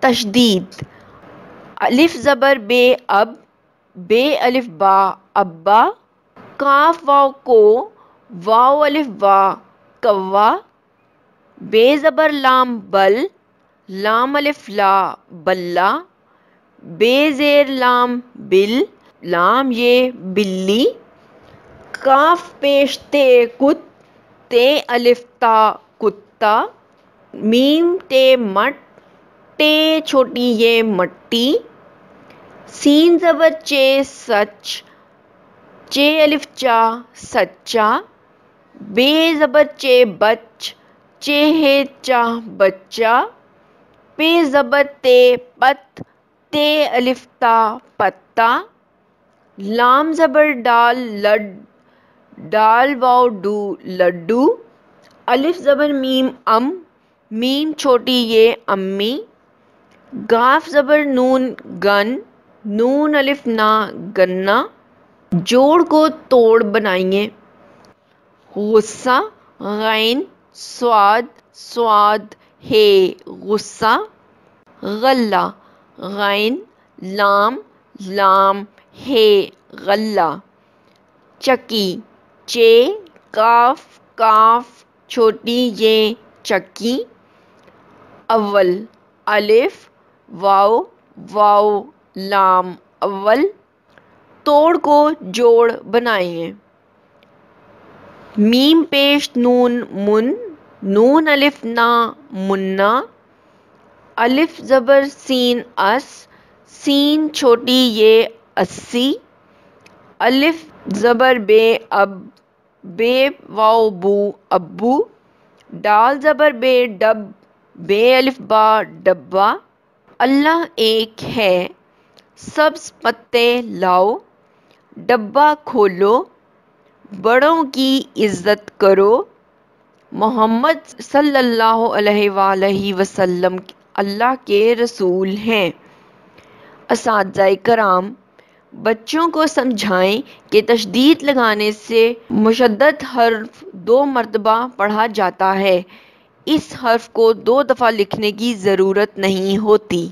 تشدید الف زبر بے اب، بے الف با ابا، کاف واو کو، واو الف وا کوا، بے زبر لام بل، لام الف لا بلا، بے زیر لام بل، لام یہ بلی، کاف پیش تے کت، تے الف تا کتا، میم تے مٹ، ٹے چھوٹی یہ مٹی، سین زبر چے سچ، چے الف چا سچا، بے زبر چے بچ، چے ہے چا بچہ، پے زبر تے پت، تے الف تا پتا، لام زبر ڈال لڈ، ڈال واو ڈو لڈو، الف زبر میم ام، میم چھوٹی یہ امی، گاف زبر نون گن، نون الف نا گنا، جوڑ کو توڑ بنائیے، غصہ غین صاد، صاد ہے غصہ، غلہ غین لام، لام ہے غلہ، چکی چے کاف، کاف چھوٹی یہ چکی، اول الف واو، واو لام اول، توڑ کو جوڑ بنائیے، میم پیش نون من، نون الف نا منا، الف زبر سین اس، سین چھوٹی یہ اسی، الف زبر بے اب، بے واو بو ابو، ڈال زبر بے ڈب، بے الف با ڈبا، اللہ ایک ہے، سبز پتے لاؤ، ڈبہ کھولو، بڑوں کی عزت کرو، محمد صلی اللہ علیہ وآلہ وسلم اللہ کے رسول ہیں۔ اساتذہ کرام، بچوں کو سمجھائیں کہ تشدید لگانے سے مشدد حرف 2 مرتبہ پڑھا جاتا ہے، اس حرف کو 2 دفعہ لکھنے کی ضرورت نہیں ہوتی۔